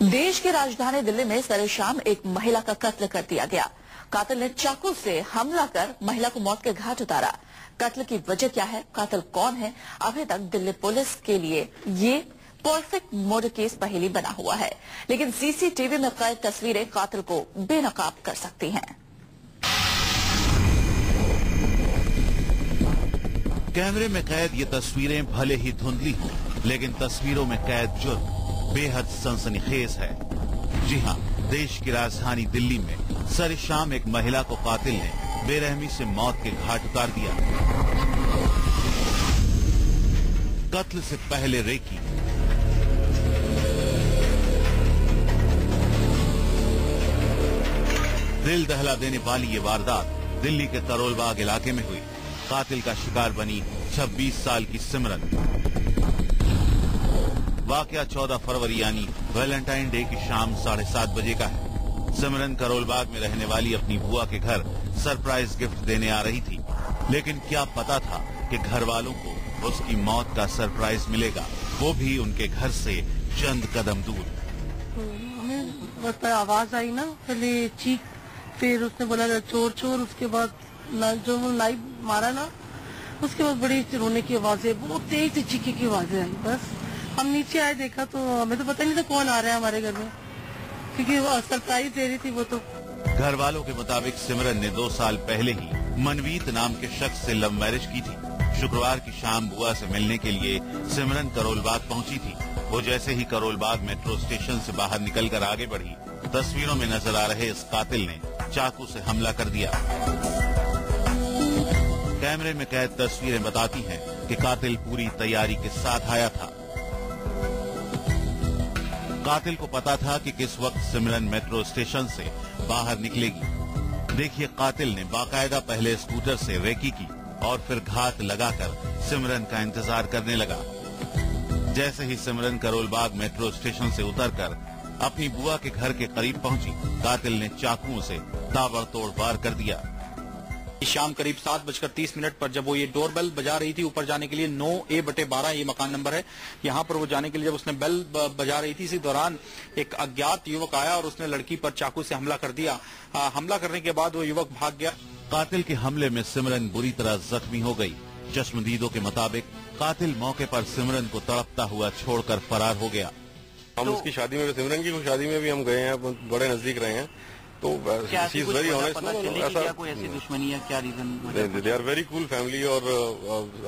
देश की राजधानी दिल्ली में सरेशाम एक महिला का कत्ल कर दिया गया। कातिल ने चाकू से हमला कर महिला को मौत के घाट उतारा। कत्ल की वजह क्या है, कातिल कौन है, अभी तक दिल्ली पुलिस के लिए ये परफेक्ट मर्डर केस पहेली बना हुआ है। लेकिन सीसीटीवी में कैद तस्वीरें कातिल को बेनकाब कर सकती हैं। कैमरे में कैद ये तस्वीरें भले ही धुंधली हों, लेकिन तस्वीरों में कैद जुर्म बेहद सनसनीखेज है। जी हां, देश की राजधानी दिल्ली में सरेशाम एक महिला को कातिल ने बेरहमी से मौत के घाट उतार दिया। कत्ल से पहले रेकी, दिल दहला देने वाली ये वारदात दिल्ली के करोल बाग इलाके में हुई। कातिल का शिकार बनी 26 साल की सिमरन। वाकया 14 फरवरी यानी वैलेंटाइन डे की शाम 7:30 बजे का है। सिमरन करोल बाग में रहने वाली अपनी बुआ के घर सरप्राइज गिफ्ट देने आ रही थी, लेकिन क्या पता था कि घर वालों को उसकी मौत का सरप्राइज मिलेगा, वो भी उनके घर से चंद कदम दूर। हमें बस आवाज आई ना, पहले चीख, फिर उसने बोला चोर चोर, उसके बाद जो लाइव मारा ना, उसके बाद बड़ी रोने की आवाजें, बहुत तेज से चीखे की आवाजें आई। बस हम नीचे आए, देखा तो हमें तो पता नहीं था कौन आ रहा है हमारे घर में, क्योंकि वो सरप्राइज दे रही थी वो तो। घर वालों के मुताबिक सिमरन ने 2 साल पहले ही मनवीत नाम के शख्स से लव मैरिज की थी। शुक्रवार की शाम बुआ से मिलने के लिए सिमरन करोल बाग पहुंची थी। वो जैसे ही करोल बाग मेट्रो स्टेशन से बाहर निकलकर आगे बढ़ी, तस्वीरों में नजर आ रहे इस कातिल ने चाकू से हमला कर दिया। कैमरे में कैद तस्वीरें बताती हैं कि कातिल पूरी तैयारी के साथ आया था। कातिल को पता था कि किस वक्त सिमरन मेट्रो स्टेशन से बाहर निकलेगी। देखिए, कातिल ने बाकायदा पहले स्कूटर से रेकी की और फिर घात लगाकर सिमरन का इंतजार करने लगा। जैसे ही सिमरन करोल बाग मेट्रो स्टेशन से उतरकर अपनी बुआ के घर के करीब पहुंची, कातिल ने चाकुओं से ताबड़तोड़ वार कर दिया। शाम करीब 7:30 पर जब वो ये डोरबेल बजा रही थी ऊपर जाने के लिए, 9A/12 ये मकान नंबर है, यहाँ पर वो जाने के लिए जब उसने बेल बजा रही थी, इसी दौरान एक अज्ञात युवक आया और उसने लड़की पर चाकू से हमला कर दिया। हमला करने के बाद वो युवक भाग गया। कातिल के हमले में सिमरन बुरी तरह जख्मी हो गई। चश्मदीदों के मुताबिक कातिल मौके पर सिमरन को तड़पता हुआ छोड़कर फरार हो गया। हम उसकी शादी में, सिमरन की शादी में भी हम गए हैं, बड़े नजदीक रहे हैं, तो वेरी ऑनेस्ट। ऐसा कोई ऐसी दुश्मनी है, क्या reason? They are very cool family. और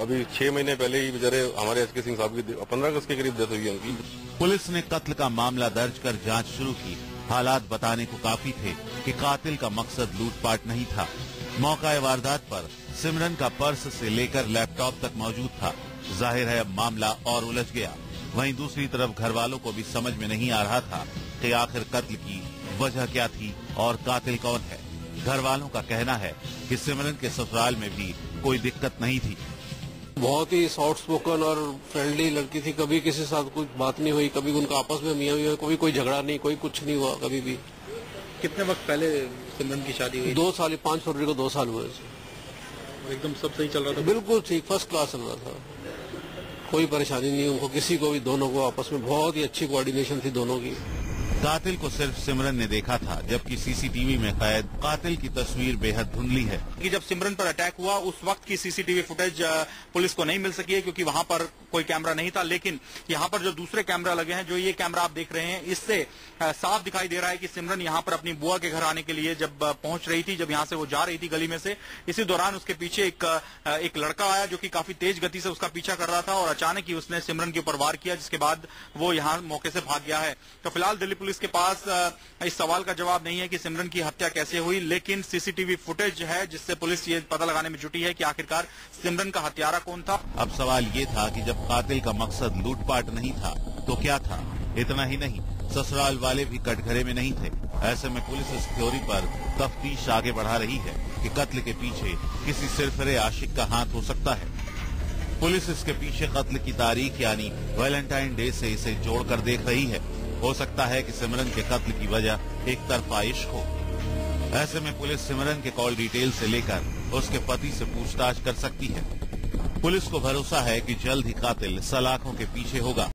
अभी 6 महीने पहले ही बेचारे हमारे एचके सिंह साहब की 15 अगस्त के करीब डेथ हुई है उनकी। पुलिस ने कत्ल का मामला दर्ज कर जांच शुरू की। हालात बताने को काफी थे कि कातिल का मकसद लूटपाट नहीं था। मौका वारदात पर सिमरन का पर्स से लेकर लैपटॉप तक मौजूद था। जाहिर है अब मामला और उलझ गया। वहीं दूसरी तरफ घर वालों को भी समझ में नहीं आ रहा था कि आखिर कत्ल की वजह क्या थी और कातिल कौन है। घर वालों का कहना है कि सिमरन के ससुराल में भी कोई दिक्कत नहीं थी। बहुत ही सॉफ्ट स्पोकन और फ्रेंडली लड़की थी, कभी किसी के साथ कुछ बात नहीं हुई, कभी उनका आपस में मियां हुआ, कभी कोई झगड़ा नहीं, कोई कुछ नहीं हुआ कभी भी। कितने वक्त पहले सिमरन की शादी हुई? 2 साल, 5 फरवरी को 2 साल हुए। एकदम सब सही चल रहा था? बिल्कुल ठीक, फर्स्ट क्लास चल रहा था, कोई परेशानी नहीं उनको, किसी को भी। दोनों को आपस में बहुत ही अच्छी कोऑर्डिनेशन थी दोनों की। कातिल को सिर्फ सिमरन ने देखा था, जबकि सीसीटीवी में कैद कातिल की तस्वीर बेहद धुंधली है। कि जब सिमरन पर अटैक हुआ उस वक्त की सीसीटीवी फुटेज पुलिस को नहीं मिल सकी है, क्योंकि वहां पर कोई कैमरा नहीं था। लेकिन यहाँ पर जो दूसरे कैमरा लगे हैं, जो ये कैमरा आप देख रहे हैं, इससे साफ दिखाई दे रहा है कि सिमरन यहाँ पर अपनी बुआ के घर आने के लिए जब पहुंच रही थी, जब यहाँ से वो जा रही थी गली में से, इसी दौरान उसके पीछे एक लड़का आया जो कि काफी तेज गति से उसका पीछा कर रहा था और अचानक ही उसने सिमरन के ऊपर वार किया, जिसके बाद वो यहाँ मौके से भाग गया है। तो फिलहाल दिल्ली पुलिस के पास इस सवाल का जवाब नहीं है कि सिमरन की हत्या कैसे हुई, लेकिन सीसीटीवी फुटेज है जिससे पुलिस ये पता लगाने में जुटी है कि आखिरकार सिमरन का हत्यारा कौन था। अब सवाल ये था कि जब कातिल का मकसद लूटपाट नहीं था तो क्या था? इतना ही नहीं, ससुराल वाले भी कटघरे में नहीं थे। ऐसे में पुलिस इस थ्योरी पर तफ्तीश आगे बढ़ा रही है कि कत्ल के पीछे किसी सिरफिरे आशिक का हाथ हो सकता है। पुलिस इसके पीछे कत्ल की तारीख यानी वैलेंटाइन डे से इसे जोड़कर देख रही है। हो सकता है कि सिमरन के कत्ल की वजह एक तरफा इश्क हो। ऐसे में पुलिस सिमरन के कॉल डिटेल से लेकर उसके पति से पूछताछ कर सकती है। पुलिस को भरोसा है कि जल्द ही कातिल सलाखों के पीछे होगा।